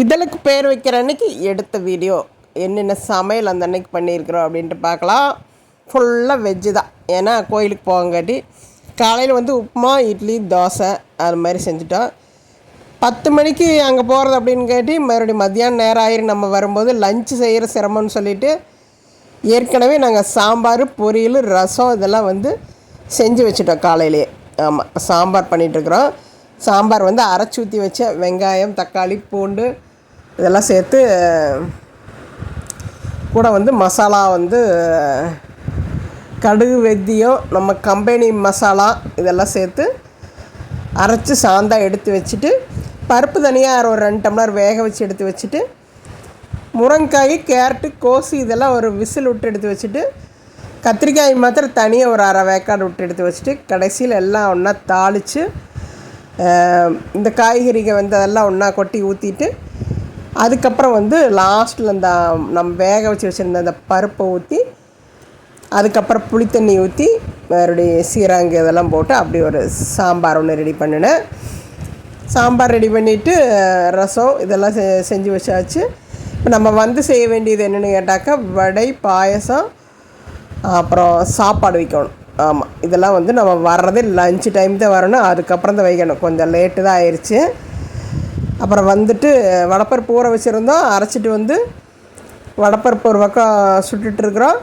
இதழுக்கு பேர் வைக்கிற அன்னைக்கு எடுத்த வீடியோ என்னென்ன சமையல் அந்த அன்னைக்கு பண்ணியிருக்கிறோம் அப்படின்ட்டு பார்க்கலாம். ஃபுல்லாக வெஜ்ஜு தான். ஏன்னா கோயிலுக்கு போகங்காட்டி காலையில் வந்து உப்புமா, இட்லி, தோசை அது மாதிரி செஞ்சுட்டோம். 10 மணிக்கு அங்கே போகிறது அப்படின்னு கேட்டி மறுபடியும் மத்தியானம் நேரம் ஆயிரும். நம்ம வரும்போது லஞ்சு செய்கிற சிரமம்னு சொல்லிவிட்டு ஏற்கனவே நாங்கள் சாம்பார், பொரியல், ரசம் இதெல்லாம் வந்து செஞ்சு வச்சுட்டோம் காலையிலே. ஆமாம், இப்போ சாம்பார் பண்ணிகிட்ருக்குறோம். சாம்பார் வந்து அரைச்சி ஊற்றி வச்ச வெங்காயம், தக்காளி, பூண்டு இதெல்லாம் சேர்த்து கூட வந்து மசாலா வந்து கடுகு, வெந்தயம், நம்ம கம்பெனி மசாலா இதெல்லாம் சேர்த்து அரைச்சி சாந்தா எடுத்து வச்சுட்டு, பருப்பு தனியாக ஒரு 2 டம்ளர் வேக வச்சு எடுத்து வச்சுட்டு, முருங்காய், கேரட்டு, கோசு இதெல்லாம் ஒரு விசில் விட்டு எடுத்து வச்சுட்டு, கத்திரிக்காய் மாத்திரம் தனியாக ஒரு 1/2 வேக்காடு விட்டு எடுத்து வச்சுட்டு, கடைசியில் எல்லாம் ஒன்றா தாளித்து இந்த காய்கறிகள் வந்து அதெல்லாம் ஒன்றா கொட்டி ஊற்றிட்டு, அதுக்கப்புறம் வந்து லாஸ்ட்டில் இந்த நம்ம வேக வச்சு வச்சுருந்த அந்த பருப்பை ஊற்றி, அதுக்கப்புறம் புளித்தண்ணி ஊற்றி மறுபடியும் சீரகம் இதெல்லாம் போட்டு அப்படி ஒரு சாம்பார் ஒன்று ரெடி பண்ணினேன். சாம்பார் ரெடி பண்ணிவிட்டு ரசம் இதெல்லாம் செஞ்சு வச்சாச்சு. இப்போ நம்ம வந்து செய்ய வேண்டியது என்னென்னு கேட்டாக்கா, வடை, பாயசம், அப்புறம் சாப்பாடு வைக்கணும். ஆமாம், இதெல்லாம் வந்து நம்ம வர்றது லஞ்சு டைம் தான் வரணும். அதுக்கப்புறம் தான் வைக்கணும். கொஞ்சம் லேட்டு தான் ஆயிடுச்சு. அப்புறம் வந்துட்டு வடப்பருப்பு ஊற வச்சுருந்தோம். அரைச்சிட்டு வந்து வடப்பருப்பு ஒரு பக்கம் சுட்டுட்ருக்குறோம்.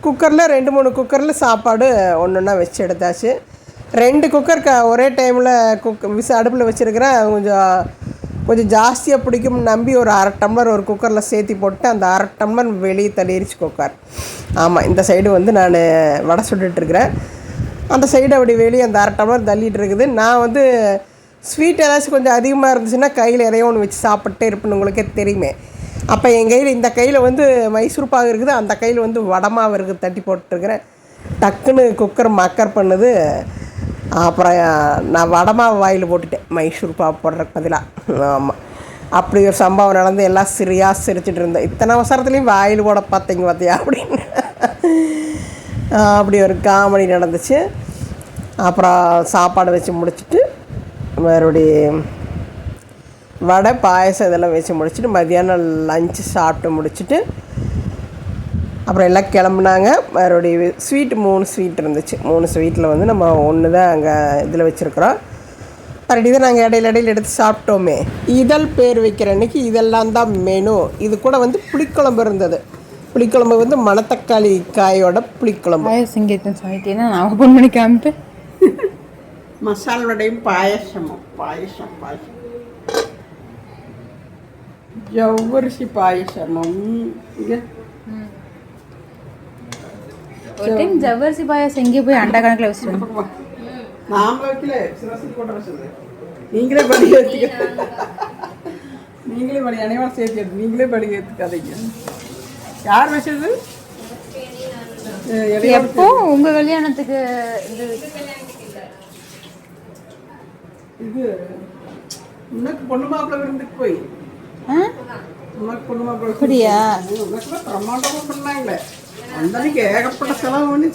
குக்கரில் 2-3 குக்கரில் சாப்பாடு ஒன்று ஒன்றா வச்சு எடுத்தாச்சு. 2 குக்கர் ஒரே டைமில் அடுப்பில் வச்சுருக்கிறேன். கொஞ்சம் ஜாஸ்தியாக பிடிக்கும்னு நம்பி ஒரு 1/2 டம்ளர் ஒரு குக்கரில் சேர்த்தி போட்டு அந்த 1/2 டம்ளர் வெளியே தள்ளிடுச்சு குக்கர். ஆமாம், இந்த சைடு வந்து நான் வடை சுட்டுட்ருக்கிறேன். அந்த சைடு அப்படி வெளியே அந்த 1/2 டம்ளர் தள்ளிகிட்டு இருக்குது. நான் வந்து ஸ்வீட் ஏதாச்சும் கொஞ்சம் அதிகமாக இருந்துச்சுன்னா கையில் எதையோ ஒன்று வச்சு சாப்பிட்டே இருப்பேன்னு உங்களுக்கே தெரியுமே. அப்போ என் கையில் இந்த கையில் வந்து மைசூர் பாகு இருக்குது, அந்த கையில் வந்து வடமாவு இருக்குது, தட்டி போட்டுருக்கிறேன். டக்குன்னு குக்கர் மக்கர் பண்ணுது. அப்புறம் நான் வடமாவு வாயில் போட்டுட்டேன் மைசூர் பாகு போடுறதுக்கு பதிலாக. ஆமாம், அப்படி ஒரு சம்பவம் நடந்து எல்லாம் சிரிச்சிட்டு இருந்தேன். இத்தனை அவசரத்துலேயும் வாயில் போட பார்த்தீங்க பார்த்தியா அப்படின்னு அப்படி ஒரு காமெடி நடந்துச்சு. அப்புறம் சாப்பாடு வச்சு முடிச்சுட்டு மறுபடியும் வடை, பாயசம் இதெல்லாம் வச்சு முடிச்சுட்டு மத்தியானம் லஞ்சு சாப்பிட்டு முடிச்சுட்டு அப்புறம் எல்லாம் கிளம்புனாங்க. மறுபடியும் ஸ்வீட்டு 3 ஸ்வீட் இருந்துச்சு. 3 ஸ்வீட்டில் வந்து நம்ம ஒன்று தான் அங்கே இதில் வச்சுருக்குறோம். மறுபடியும் தான் நாங்கள் இடையில எடுத்து சாப்பிட்டோமே. இதழ் பேர் வைக்கிற அன்றைக்கி இதெல்லாம் தான் மெனு. இது கூட வந்து புளிக்குழம்பு இருந்தது. புளிக்குழம்பு வந்து மணத்தக்காளி காயோட புளிக்குழம்பு. நான் 4 மணிக்கு காமிப்பேன். மசால் வடையும் பாயசம் ஜவ்வரிசி பாயசமும். ஒரு டைம் ஜவ்வரிசி பாயசம் எங்கேயோ போய் அண்டா கணக்கில் வச்சுருவோம். நான் வைக்கல, போட்ட வச்சது. நீங்களே படி ஏற்றுக்க, நீங்களே படி அனைவரும் சேர்த்து எடுத்து நீங்களே படி ஏற்றுக்காதீங்க. யார் வச்சது? எப்போ உங்கள் கல்யாணத்துக்கு இது உனக்கு பொண்ணு மாப்பிள்ளை விருந்துக்கு போய் உனக்கு பொண்ணு மாப்பிள்ளை அப்படியா பிரமாண்டமாக பண்ணாங்களே. அந்த ஏகப்பட்ட செலவு பண்ணி